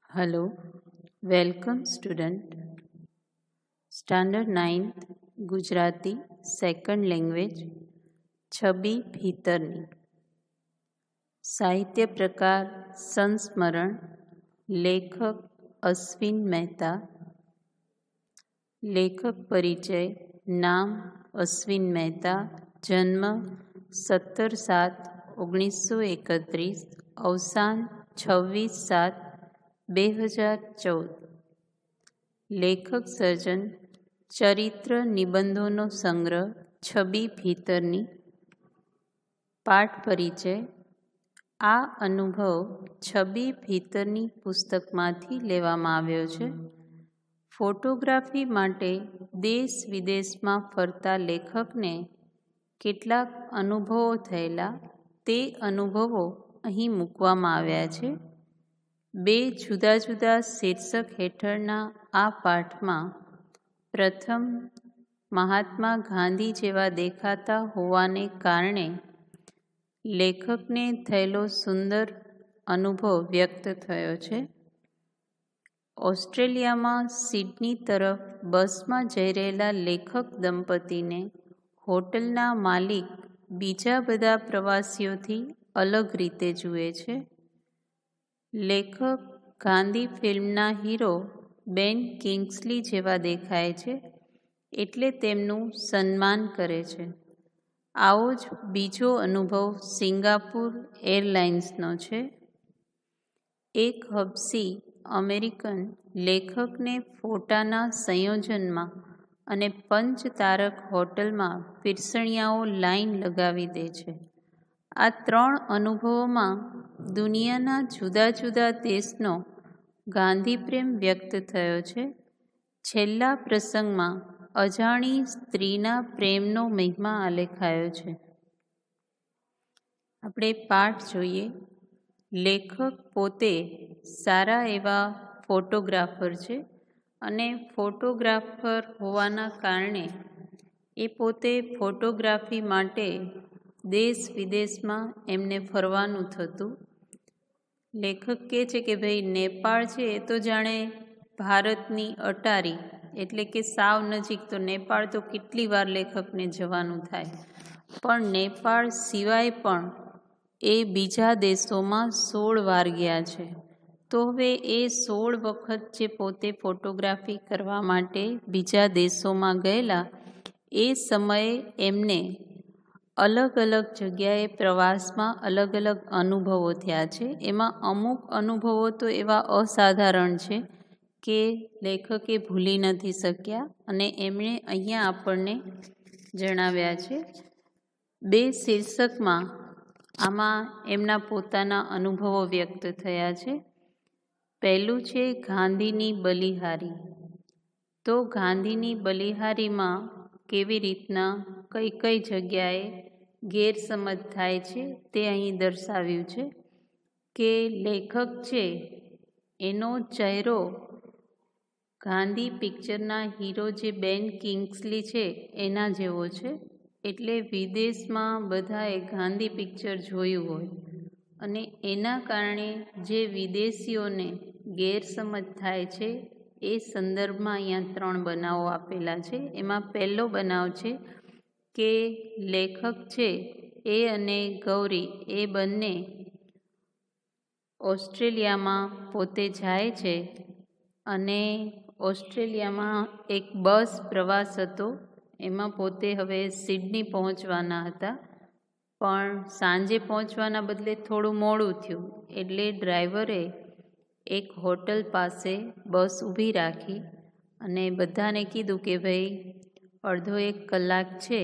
Hello, welcome student. Standard 9th Gujarati second language છબી ભીતરની સાહિત્ય પ્રકાર સંસ્મરણ લેખક અશ્વિન મહેતા લેખક પરિચય નામ અશ્વિન મહેતા જન્મ 17/7/1931 અવસાન 26/7/2014 લેખક સર્જન ચરિત્ર નિબંધોનો સંગ્રહ છબી ભીતરની પાઠ પરિચય આ અનુભવ છબી ભીતરની પુસ્તકમાંથી લેવામાં આવ્યો છે. ફોટોગ્રાફી માટે દેશ વિદેશમાં ફરતા લેખકને કેટલાક અનુભવો થયેલા તે અનુભવો અહીં મૂકવામાં આવ્યા છે. 2 જુદા જુદા શીર્ષક હેઠળના આ પાઠમાં પ્રથમ મહાત્મા ગાંધી જેવા દેખાતા હોવાને કારણે લેખકને થયેલો સુંદર અનુભવ વ્યક્ત થયો છે. ઓસ્ટ્રેલિયામાં સિડની તરફ બસમાં જઈ રહેલા લેખક દંપતીને હોટલના માલિક બીજા બધા પ્રવાસીઓથી અલગ રીતે જુએ છે. લેખક ગાંધી ફિલ્મના હીરો બેન કિંગ્સલી જેવા દેખાય છે એટલે તેમનું સન્માન કરે છે. આવો જ બીજો અનુભવ સિંગાપુર એરલાઇન્સનો છે. એક હબસી અમેરિકન લેખકને ફોટાના સંયોજનમાં અને પંચતારક હોટલમાં પીરસણિયાઓ લાઈન લગાવી દે છે. આ 3 અનુભવોમાં દુનિયાના જુદા જુદા દેશનો ગાંધીપ્રેમ વ્યક્ત થયો છે. છેલ્લા પ્રસંગમાં અજાણી સ્ત્રીના પ્રેમનો મહિમા આલેખાયો છે. આપણે પાઠ જોઈએ. લેખક પોતે સારા એવા ફોટોગ્રાફર છે અને ફોટોગ્રાફર હોવાના કારણે એ પોતે ફોટોગ્રાફી માટે દેશ વિદેશમાં એમને ફરવાનું થતું. લેખક કહે છે કે ભાઈ નેપાળ છે એ તો જાણે ભારતની અટારી એટલે કે સાવ નજીક, તો નેપાળ તો કેટલી વાર લેખકને જવાનું થાય, પણ નેપાળ સિવાય પણ એ બીજા દેશોમાં 16 વાર ગયા છે. તો હવે એ 16 વખત જે પોતે ફોટોગ્રાફી કરવા માટે બીજા દેશોમાં ગયેલા એ સમયે એમને અલગ અલગ જગ્યાએ પ્રવાસમાં અલગ અલગ અનુભવો થયા છે. એમાં અમુક અનુભવો તો એવા અસાધારણ છે કે લેખકે ભૂલી નથી શક્યા અને એમણે અહીંયા આપણને જણાવ્યા છે. 2 શીર્ષકમાં આમાં એમના પોતાના અનુભવો વ્યક્ત થયા છે. પહેલું છે ગાંધીની બલિહારી. તો ગાંધીની બલિહારીમાં કેવી રીતના કઈ કઈ જગ્યાએ ગેરસમજ થાય છે તે અહીં દર્શાવ્યું છે કે લેખક છે એનો ચહેરો ગાંધી પિક્ચરના હીરો જે બેન કિંગ્સલી છે એના જેવો છે. એટલે વિદેશમાં બધાએ ગાંધી પિક્ચર જોયું હોય અને એના કારણે જે વિદેશીઓને ગેરસમજ થાય છે એ સંદર્ભમાં અહીંયા 3 બનાવો આપેલા છે. એમાં પહેલો બનાવ છે કે લેખક છે એ અને ગૌરી એ બંને ઓસ્ટ્રેલિયામાં પોતે જાય છે અને ઓસ્ટ્રેલિયામાં એક બસ પ્રવાસ હતો. એમાં પોતે હવે સિડની પહોંચવાના હતા, પણ સાંજે પહોંચવાના બદલે થોડું મોડું થયું એટલે ડ્રાઈવરે એક હોટલ પાસે બસ ઊભી રાખી અને બધાને કીધું કે ભાઈ અડધો 1 કલાક છે,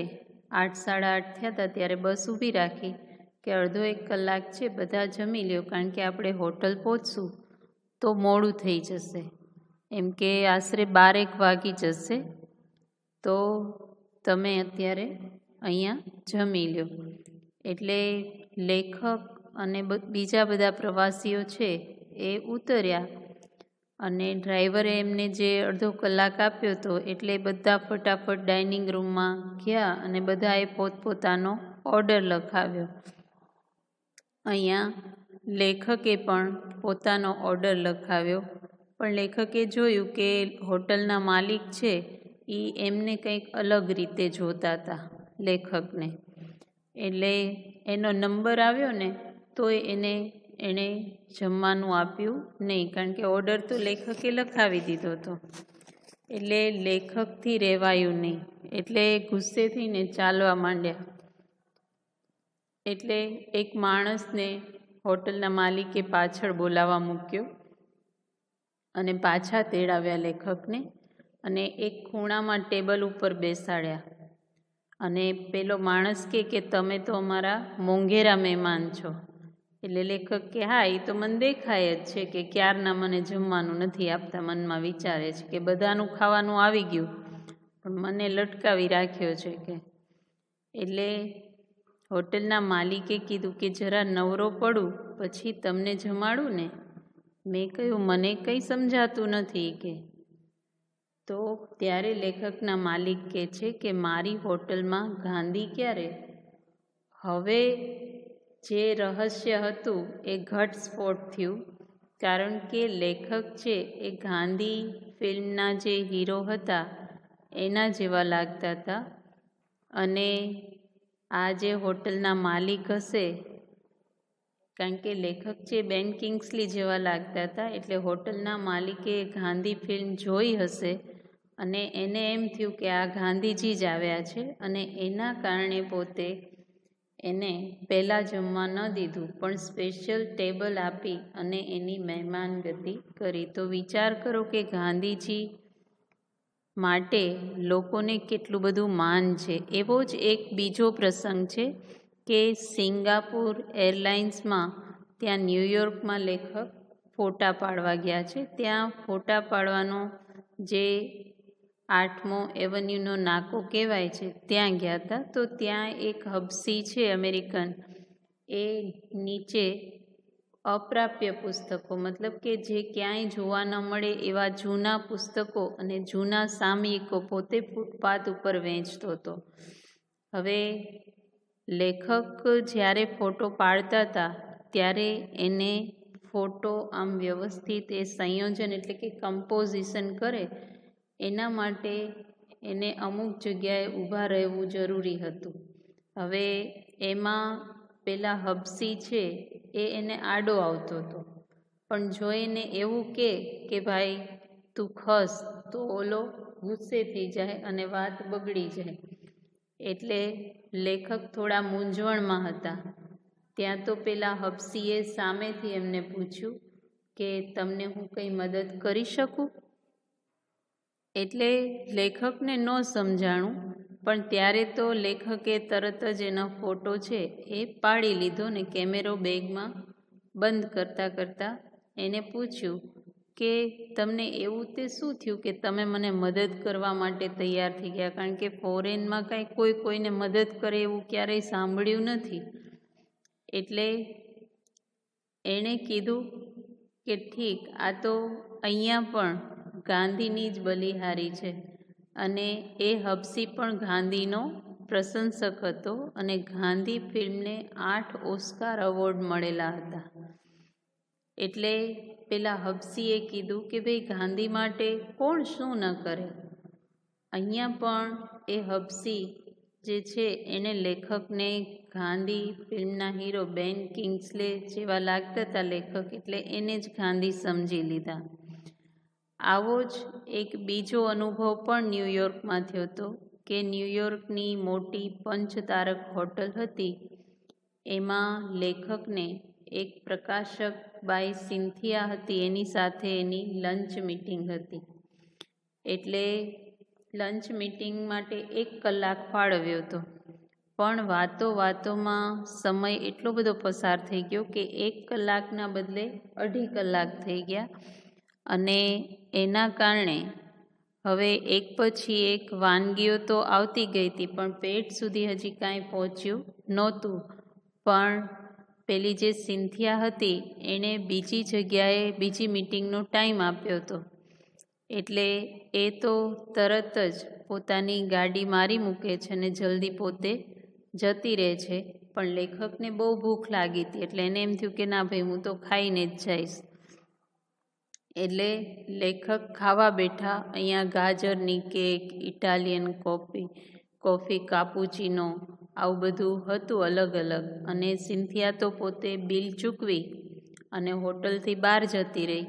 8 સાડા 8 થયા હતા ત્યારે બસ ઊભી રાખી કે અડધો 1 કલાક છે, બધા જમી લ્યો કારણ કે આપણે હોટલ પહોંચશું તો મોડું થઈ જશે, એમ કે આશરે 12 વાગી જશે, તો તમે અત્યારે અહીંયા જમી લ્યો. એટલે લેખક અને બીજા બધા પ્રવાસીઓ છે એ ઉતર્યા અને ડ્રાઈવરે એમને જે અડધો કલાક આપ્યો હતો એટલે બધા ફટાફટ ડાઇનિંગ રૂમમાં ગયા અને બધાએ પોતપોતાનો ઓર્ડર લખાવ્યો. અહીંયા લેખકે પણ પોતાનો ઓર્ડર લખાવ્યો, પણ લેખકે જોયું કે હોટલના માલિક છે એ એમને કંઈક અલગ રીતે જોતા હતા લેખકને. એટલે એનો નંબર આવ્યો ને તોય એણે જમવાનું આપ્યું નહીં, કારણ કે ઓર્ડર તો લેખકે લખાવી દીધો હતો. એટલે લેખકથી રહેવાયું નહીં, એટલે ગુસ્સે થઈને ચાલવા માંડ્યા. એટલે એક માણસને હોટલના માલિકે પાછળ બોલાવવા મૂક્યો અને પાછા તેડાવ્યા લેખકને, અને એક ખૂણામાં ટેબલ ઉપર બેસાડ્યા. અને પેલો માણસ કે તમે તો અમારા મોંઘેરા મહેમાન છો. એટલે લેખક કે હા, એ તો મને દેખાય જ છે કે ક્યારના મને જમવાનું નથી આપતા. મનમાં વિચારે છે કે બધાનું ખાવાનું આવી ગયું પણ મને લટકાવી રાખ્યો છે કે. એટલે હોટલના માલિકે કીધું કે જરા નવરો પડું પછી તમને જમાડું ને. મેં કહ્યું મને કંઈ સમજાતું નથી કે. તો ત્યારે લેખકના માલિક કહે છે કે મારી હોટલમાં ગાંધી ક્યારે? હવે જે રહસ્ય હતું એ ઘટસ્ફોટ થયું, કારણ કે લેખક છે એ ગાંધી ફિલ્મના જે હીરો હતા એના જેવા લાગતા હતા, અને આ જે હોટલના માલિક હશે, કારણ કે લેખક છે બેન કિંગ્સલી જેવા લાગતા હતા, એટલે હોટલના માલિકે ગાંધી ફિલ્મ જોઈ હશે અને એને એમ થયું કે આ ગાંધીજી જ આવ્યા છે, અને એના કારણે પોતે એને પહેલાં જમવા ન દીધું પણ સ્પેશિયલ ટેબલ આપી અને એની મહેમાનગતિ કરી. તો વિચાર કરો કે ગાંધીજી માટે લોકોને કેટલું બધું માન છે. એવો જ એક બીજો પ્રસંગ છે કે સિંગાપુર એરલાઇન્સમાં ત્યાં ન્યૂયોર્કમાં લેખક ફોટા પાડવા ગયા છે. ત્યાં ફોટા પાડવાનો જે 8મો એવન્યુનો નાકો કહેવાય છે ત્યાં ગયા હતા. તો ત્યાં એક હબસી છે અમેરિકન, એ નીચે અપ્રાપ્ય પુસ્તકો, મતલબ કે જે ક્યાંય જોવા ન મળે એવા જૂના પુસ્તકો અને જૂના સામયિકો પોતે ફૂટપાથ ઉપર વેચતો હતો. હવે લેખક જ્યારે ફોટો પાડતા હતા ત્યારે એને ફોટો આમ વ્યવસ્થિત એ સંયોજન એટલે કે કમ્પોઝિશન કરે, એના માટે એને અમુક જગ્યાએ ઊભા રહેવું જરૂરી હતું. હવે એમાં પેલા હબસી છે એને આડો આવતો હતો, પણ જો એને એવું કે ભાઈ તું ખસ, તો ઓલો ગુસ્સે થઈ જાય અને વાત બગડી જાય. એટલે લેખક થોડા મૂંઝવણમાં હતા. ત્યાં તો પેલા હબસીએ સામેથી એમને પૂછ્યું કે તમને હું કંઈ મદદ કરી શકું? એટલે લેખકને ન સમજાણું, પણ ત્યારે તો લેખકે તરત જ એનો ફોટો છે એ પાડી લીધો ને કેમેરો બેગમાં બંધ કરતાં એને પૂછ્યું કે તમને એવું તે શું થયું કે તમે મને મદદ કરવા માટે તૈયાર થઈ ગયા? કારણ કે ફોરેનમાં કાંઈ કોઈને મદદ કરે એવું ક્યારેય સાંભળ્યું નથી. એટલે એણે કીધું કે ઠીક, આ તો અહીંયા પણ ગાંધીની જ બલિહારી છે, અને એ હબસી પણ ગાંધીનો પ્રશંસક હતો, અને ગાંધી ફિલ્મને 8 ઓસ્કાર એવોર્ડ મળેલા હતા. એટલે પેલા હબસીએ કીધું કે ભાઈ ગાંધી માટે કોણ શું ન કરે. અહીંયા પણ એ હબસી જે છે એને લેખકને ગાંધી ફિલ્મના હીરો બેન કિંગ્સલે જેવા લાગતા હતા લેખક, એટલે એને જ ગાંધી સમજી લીધા. આવો જ એક બીજો અનુભવ પણ ન્યૂયોર્કમાં થયો હતો કે ન્યૂયોર્કની મોટી પંચતારક હોટલ હતી, એમાં લેખકને એક પ્રકાશક બાઈ સિન્થિયા હતી, એની સાથે એની લંચ મિટિંગ હતી. એટલે લંચ મિટિંગ માટે 1 કલાક ફાળવ્યો હતો, પણ વાતોમાં સમય એટલો બધો પસાર થઈ ગયો કે 1 કલાકના બદલે 2.5 કલાક થઈ ગયા, અને એના કારણે હવે એક પછી એક વાનગીઓ તો આવતી ગઈ હતી પણ પેટ સુધી હજી કાંઈ પહોંચ્યું નહોતું. પણ પેલી જે સિન્થિયા હતી એણે બીજી જગ્યાએ બીજી મિટિંગનો ટાઈમ આપ્યો હતો, એટલે એ તો તરત જ પોતાની ગાડી મારી મૂકે છે અને જલ્દી પોતે જતી રહે છે. પણ લેખકને બહુ ભૂખ લાગી હતી, એટલે એને એમ થયું કે ના ભાઈ, હું તો ખાઈને જ જઈશ. એટલે લેખક ખાવા બેઠા. અહીંયા ગાજરની કેક, ઇટાલિયન કોફી, કાપુચીનો, આવું બધું હતું અલગ અલગ. અને સિન્થિયા તો પોતે બિલ ચૂકવી અને હોટલથી બહાર જતી રહી.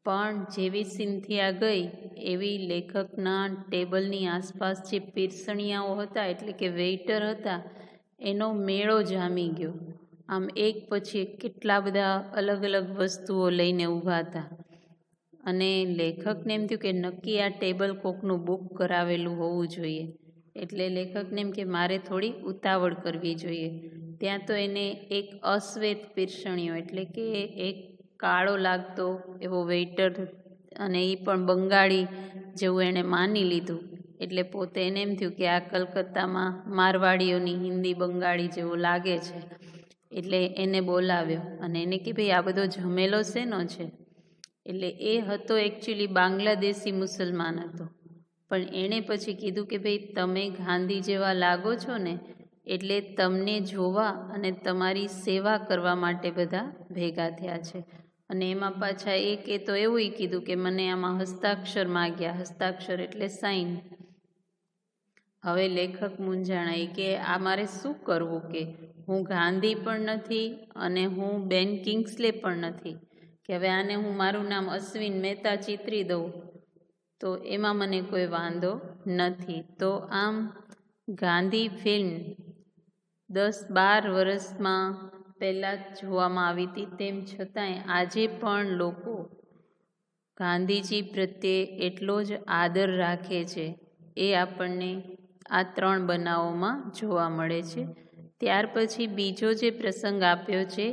પણ જેવી સિન્થિયા ગઈ એવી લેખકના ટેબલની આસપાસ જે પીરસણિયાઓ હતા, એટલે કે વેઇટર હતા, એનો મેળો જામી ગયો. આમ એક પછી એક કેટલા બધા અલગ અલગ વસ્તુઓ લઈને ઊભા હતા. અને લેખકને એમ થયું કે નક્કી આ ટેબલ કોકનું બુક કરાવેલું હોવું જોઈએ. એટલે લેખકને એમ કે મારે થોડી ઉતાવળ કરવી જોઈએ. ત્યાં તો એને એક અશ્વેત પીરસણીયો, એટલે કે એક કાળો લાગતો એવો વેઇટર, અને એ પણ બંગાળી જેવું એણે માની લીધું. એટલે પોતે એને એમ થયું કે આ કલકત્તામાં મારવાડીઓની હિન્દી બંગાળી જેવો લાગે છે. એટલે એને બોલાવ્યો અને એને કે ભાઈ, આ બધો જમેલો શેનો છે? એટલે એ હતો એકચ્યુઅલી બાંગ્લાદેશી મુસલમાન હતો. પણ એણે પછી કીધું કે ભાઈ, તમે ગાંધી જેવા લાગો છો ને, એટલે તમને જોવા અને તમારી સેવા કરવા માટે બધા ભેગા થયા છે. અને એમાં પાછા એ તો એવું કીધું કે મને આમાં હસ્તાક્ષર માગ્યા. હસ્તાક્ષર એટલે સાઇન. હવે લેખક મૂંઝાણા કે આ મારે શું કરવું, કે હું ગાંધી પણ નથી અને હું બેન કિંગ્સલે પણ નથી, કે હવે આને હું મારું નામ અશ્વિન મહેતા ચિતરી દઉં તો એમાં મને કોઈ વાંધો નથી. તો આમ ગાંધી ફિલ્મ 10-12 વર્ષમાં પહેલાં જ જોવામાં આવી હતી, તેમ છતાંય આજે પણ લોકો ગાંધીજી પ્રત્યે એટલો જ આદર રાખે છે. એ આપણને આ 3 બનાવોમાં જોવા મળે છે. ત્યાર પછી બીજો જે પ્રસંગ આપ્યો છે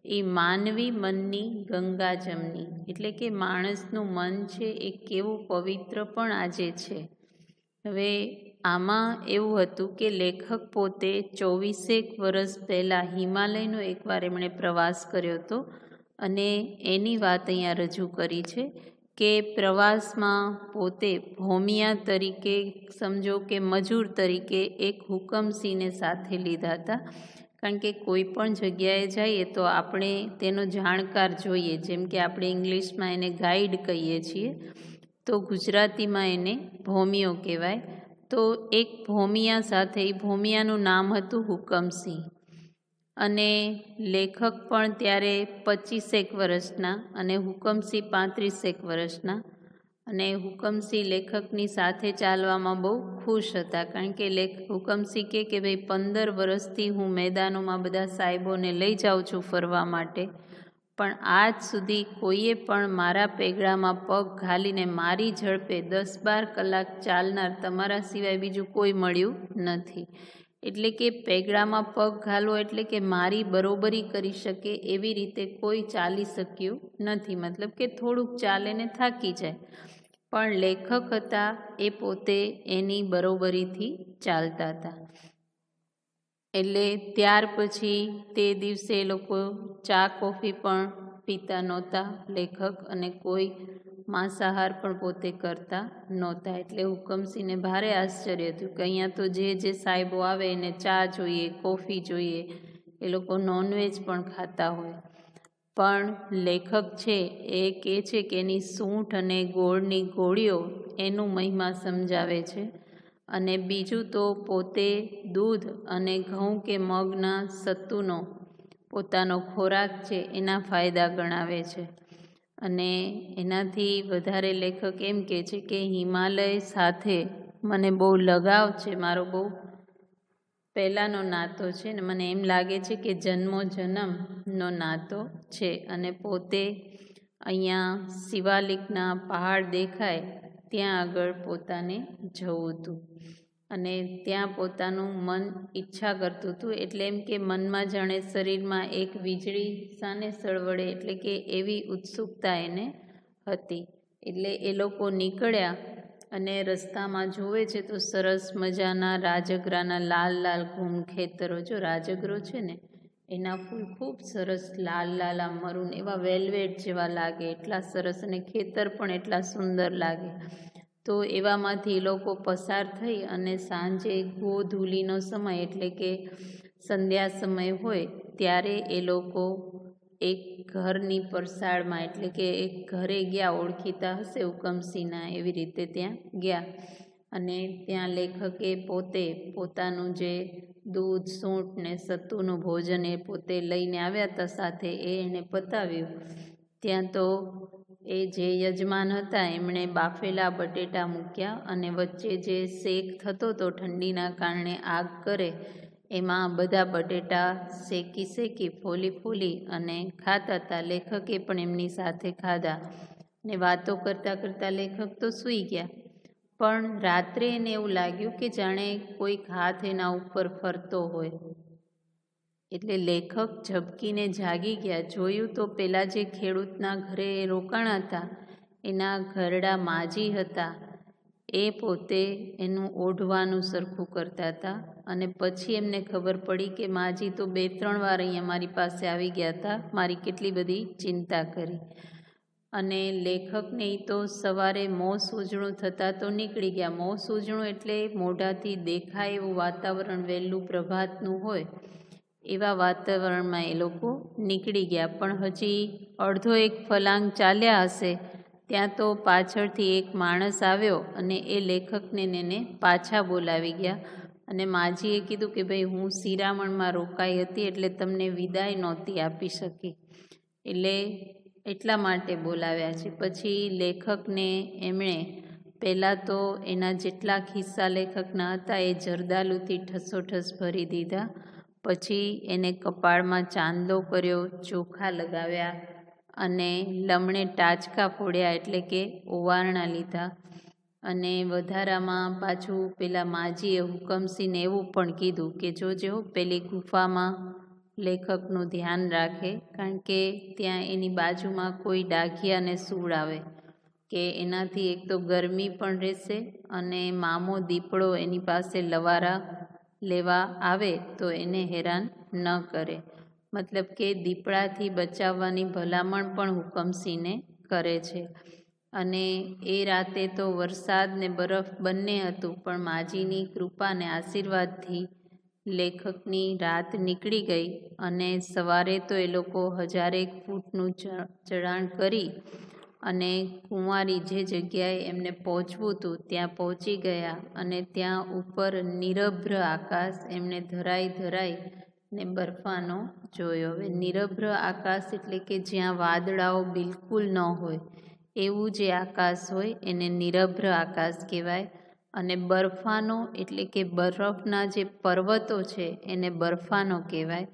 એ માનવી મનની ગંગાજમની, એટલે કે માણસનું મન છે એ કેવું પવિત્ર પણ આજે છે. હવે આમાં એવું હતું કે લેખક પોતે 24 વર્ષ પહેલાં હિમાલયનો એકવાર એમણે પ્રવાસ કર્યો હતો, અને એની વાત અહીંયા રજૂ કરી છે કે પ્રવાસમાં પોતે ભોમિયા તરીકે, સમજો કે મજૂર તરીકે, એક હુકમસિંહને સાથે લીધા હતા. કારણ કે કોઈ પણ જગ્યાએ જઈએ તો આપણે તેનો જાણકાર જોઈએ. જેમ કે આપણે ઇંગ્લિશમાં એને ગાઈડ કહીએ છીએ, તો ગુજરાતીમાં એને ભોમિયો કહેવાય. તો એક ભોમિયા સાથે, એ ભોમિયાનું નામ હતું હુકમસિંહ. અને લેખક પણ ત્યારે 25 વર્ષના અને હુકમસિંહ 35 વર્ષના. અને હુકમસિંહ લેખકની સાથે ચાલવામાં બહુ ખુશ હતા. કારણ કે હુકમસિંહ કે ભાઈ, 15 વર્ષથી હું મેદાનોમાં બધા સાહેબોને લઈ જાઉં છું ફરવા માટે, પણ આજ સુધી કોઈએ પણ મારા પેગડામાં પગ ઘાલીને મારી ઝડપે 10-12 કલાક ચાલનાર તમારા સિવાય બીજું કોઈ મળ્યું નથી. એટલે કે પેગડામાં પગ ઘાલવો એટલે કે મારી બરોબરી કરી શકે એવી રીતે કોઈ ચાલી શક્યું નથી. મતલબ કે થોડુંક ચાલે ને થાકી જાય. પણ લેખક હતા એ પોતે એની બરોબરીથી ચાલતા હતા. એટલે ત્યાર પછી તે દિવસે લોકો ચા કોફી પણ પીતા નહોતા લેખક, અને કોઈ માંસાહાર પણ પોતે કરતા નહોતા. એટલે હુકમસિંહને ભારે આશ્ચર્ય થયું કે અહીંયા તો જે સાહેબો આવે એને ચા જોઈએ, કોફી જોઈએ, એ લોકો નોનવેજ પણ ખાતા હોય. પણ લેખક છે એ કહે છે કે એની સૂંઠ અને ગોળની ગોળીઓ એનું મહિમા સમજાવે છે. અને બીજું તો પોતે દૂધ અને ઘઉં કે મગના સત્તુનો પોતાનો ખોરાક છે એના ફાયદા ગણાવે છે. અને એનાથી વધારે લેખક એમ કહે છે કે હિમાલય સાથે મને બહુ લગાવ છે, મારો બહુ પહેલાંનો નાતો છે, ને મને એમ લાગે છે કે જન્મો જન્મનો નાતો છે. અને પોતે અહીંયા શિવાલિકના પહાડ દેખાય ત્યાં આગળ પોતાને જવું હતું, અને ત્યાં પોતાનું મન ઈચ્છા કરતું હતું. એટલે એમ કે મનમાં જાણે શરીરમાં એક વીજળી સાને સળવળે, એટલે કે એવી ઉત્સુકતા એને હતી. એટલે એ લોકો નીકળ્યા અને રસ્તામાં જોવે છે તો સરસ મજાના રાજગરાના લાલ લાલ ઘૂમ ખેતરો, જો રાજગરો છે ને એના ફૂલ ખૂબ સરસ લાલ લાલ, આમ મરૂન એવા વેલ્વેટ જેવા લાગે, એટલા સરસ, અને ખેતર પણ એટલા સુંદર લાગે. તો એવામાંથી લોકો પસાર થઈ અને સાંજે ગોધૂલીનો સમય, એટલે કે સંધ્યા સમય હોય ત્યારે એ લોકો એક ઘરની પરસાળમાં એટલે કે એક ઘરે ગયા, ઓળખીતા હશે હુકમસિંહના, એવી રીતે ત્યાં ગયા અને ત્યાં લેખકે પોતે પોતાનું જે દૂધ, સૂંઠ ને સત્તુનું ભોજન એ પોતે લઈને આવ્યા હતા સાથે, એ એણે પતાવ્યું. ત્યાં તો એ જે યજમાન હતા એમણે બાફેલા બટેટા મૂક્યા અને વચ્ચે જે શેક થતો હતો ઠંડીના કારણે આગ કરે, એમાં બધા બટેટા શેકી ફોલી અને ખાતા હતા. લેખકે પણ એમની સાથે ખાધા ને વાતો કરતાં લેખક તો સૂઈ ગયા. પણ રાત્રે એને એવું લાગ્યું કે જાણે કોઈક હાથ એના ઉપર ફરતો હોય. એટલે લેખક ઝબકીને જાગી ગયા. જોયું તો પેલા જે ખેડૂતના ઘરે રોકાણા હતા એના ઘરડા માજી હતા, એ પોતે એનું ઓઢવાનું સરખું કરતા હતા. અને પછી એમને ખબર પડી કે માજી તો 2-3 વાર અહીંયા મારી પાસે આવી ગયા હતા, મારી કેટલી બધી ચિંતા કરી. અને લેખકને તો સવારે મોં સૂજણું થતાં તો નીકળી ગયા. મોં સૂજણું એટલે મોઢાથી દેખાય એવું વાતાવરણ વહેલું પ્રભાતનું હોય એવા વાતાવરણમાં એ લોકો નીકળી ગયા. પણ હજી અડધો એક ફલાંગ ચાલ્યા હશે ત્યાં તો પાછળથી એક માણસ આવ્યો અને એ લેખકને એને પાછા બોલાવી ગયા. અને માજીએ કીધું કે ભાઈ, હું શિરામણમાં રોકાઈ હતી એટલે તમને વિદાય નહોતી આપી શકી, એટલે એટલા માટે બોલાવ્યા છે. પછી લેખકને એમણે પહેલાં તો એના જેટલા ખિસ્સા લેખકના હતા એ જરદાલુથી ઠસોઠસ ભરી દીધા. પછી એને કપાળમાં ચાંદલો કર્યો, ચોખા લગાવ્યા અને લમણે ટાચકા ફોડ્યા એટલે કે ઓવારણા લીધા. અને વધારામાં પાછું પેલા માજીએ હુકમસિંહને એવું પણ કીધું કે જોજો પેલી ગુફામાં લેખકનું ધ્યાન રાખે, કારણ કે ત્યાં એની બાજુમાં કોઈ ડાઘિયાને સૂળ આવે કે એનાથી એક તો ગરમી પણ રહેશે અને મામો દીપડો એની પાસે લવારા લેવા આવે તો એને હેરાન ન કરે. મતલબ કે દીપડાથી બચાવવાની ભલામણ પણ હુકમસિંહને કરે છે. અને એ રાતે તો વરસાદ ને બરફ બંને હતું, પણ માજીની કૃપા ને આશીર્વાદથી લેખકની રાત નીકળી ગઈ. અને સવારે તો એ લોકો 1000 ફૂટનું ચઢાણ કરી અને કુંવારી જે જગ્યાએ એમને પહોંચવું હતું ત્યાં પહોંચી ગયા. અને ત્યાં ઉપર નિરભ્ર આકાશ એમણે ધરાઈ ને બરફાનો જોયો. હવે નિરભ્ર આકાશ એટલે કે જ્યાં વાદળાઓ બિલકુલ ન હોય એવું જે આકાશ હોય એને નિરભ્ર આકાશ કહેવાય. અને બરફાનો એટલે કે બરફના જે પર્વતો છે એને બરફાનો કહેવાય.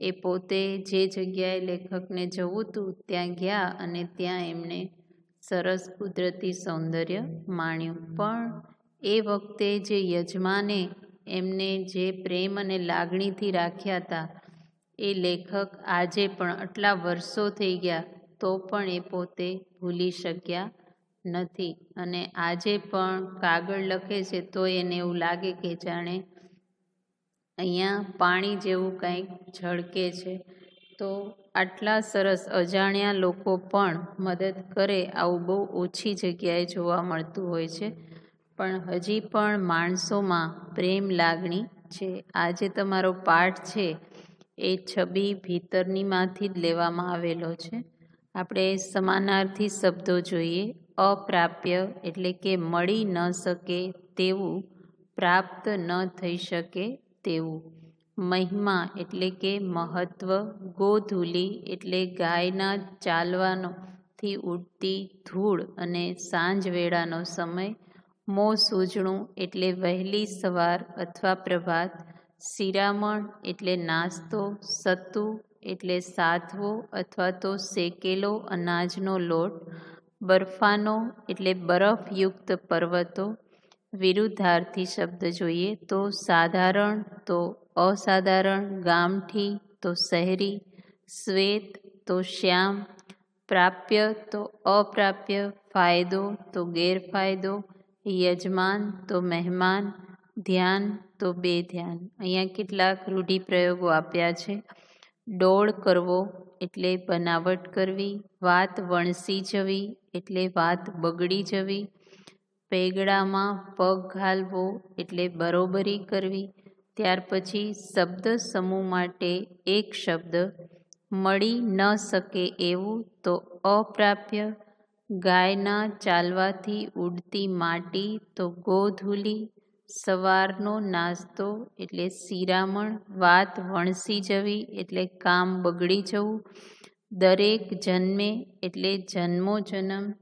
એ પોતે જે જગ્યાએ લેખકને જવું હતું ત્યાં ગયા અને ત્યાં એમણે સરસ કુદરતી સૌંદર્ય માણ્યું. પણ એ વખતે જે યજમાને એમને જે પ્રેમ અને લાગણીથી રાખ્યા હતા એ લેખક આજે પણ આટલા વર્ષો થઈ ગયા તો પણ એ પોતે ભૂલી શક્યા નથી. અને આજે પણ કાગળ લખે છે તો એને એવું લાગે કે જાણે અહીંયા પાણી જેવું કંઈક ઝળકે છે. તો આટલા સરસ અજાણ્યા લોકો પણ મદદ કરે આવું બહુ ઓછી જગ્યાએ જોવા મળતું હોય છે. પણ હજી પણ માણસોમાં પ્રેમ લાગણી છે. આજે તમારો પાઠ છે એ છબી ભીતરનીમાંથી જ લેવામાં આવેલો છે. આપણે સમાનાર્થી શબ્દો જોઈએ. અપ્રાપ્ય એટલે કે મળી ન શકે તેવું, પ્રાપ્ત ન થઈ શકે તેવું. મહિમા એટલે કે મહત્વ. ગોધૂલી એટલે ગાયના ચાલવાથી ઉડતી ધૂળ અને સાંજ વેળાનો સમય. મોં સૂજણું એટલે વહેલી સવાર અથવા પ્રભાત. શિરામણ એટલે નાસ્તો. સત્તુ એટલે સાધવો અથવા તો શેકેલો અનાજનો લોટ. બરફાનો એટલે બરફયુક્ત પર્વતો. વિરુદ્ધાર્થી શબ્દ જોઈએ તો સાધારણ તો અસાધારણ, ગામઠી તો શહેરી, શ્વેત તો શ્યામ, પ્રાપ્ય તો અપ્રાપ્ય, ફાયદો તો ગેરફાયદો, યજમાન તો મહેમાન, ધ્યાન તો બેધ્યાન. અહીંયા કેટલાક રૂઢિપ્રયોગો આપ્યા છે. ડોળ કરવો એટલે બનાવટ કરવી. વાત વણસી જવી એટલે વાત બગડી જવી. પેગડામાં પગ ઘાલવો એટલે બરોબરી કરવી. ત્યાર પછી શબ્દ સમૂહ માટે એક શબ્દ, મળી ન શકે એવું તો અપ્રાપ્ય, ગાયના ચાલવાથી ઉડતી માટી તો ગોધૂલી, સવારનો નાસ્તો એટલે શિરામણ, વાત વણસી જવી એટલે કામ બગડી જવું, દરેક જન્મે એટલે જન્મોજન્મ,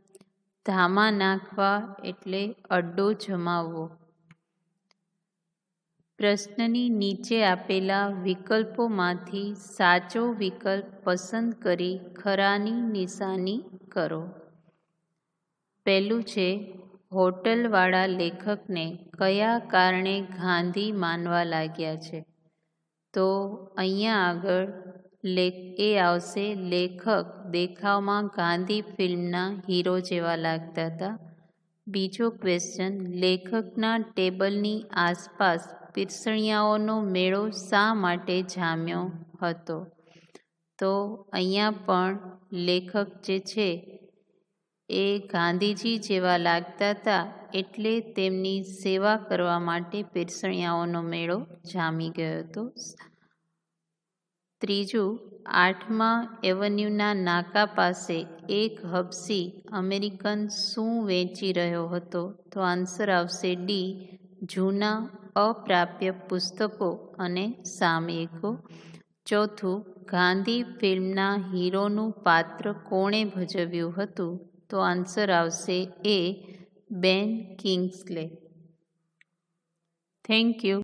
ધામા નાખવા એટલે અડ્ડો જમાવવો. પ્રશ્નની નીચે આપેલા વિકલ્પોમાંથી સાચો વિકલ્પ પસંદ કરી ખરાની નિશાની કરો. પહેલું છે, હોટલવાળા લેખકને કયા કારણે ગાંધી માનવા લાગ્યા છે? તો અહીંયા આગળ એ આવશે, લેખક દેખાવમાં ગાંધી ફિલ્મના હીરો જેવા લાગતા હતા. બીજો ક્વેશ્ચન, લેખકના ટેબલની આસપાસ પીરસણિયાઓનો મેળો શા માટે જામ્યો હતો? તો અહીંયા પણ લેખક જે છે એ ગાંધીજી જેવા લાગતા હતા, એટલે તેમની સેવા કરવા માટે પીરસણિયાઓનો મેળો જામી ગયો હતો. ત્રીજું, 8મા એવન્યુના નાકા પાસે એક હબસી અમેરિકન શું વેચી રહ્યો હતો? તો આન્સર આવશે ડી, જૂના અપ્રાપ્ય પુસ્તકો અને સામયિકો. ચોથું, ગાંધી ફિલ્મના હીરોનું પાત્ર કોણે ભજવ્યું હતું? તો આન્સર આવશે એ, બેન કિંગ્સલે. Thank you.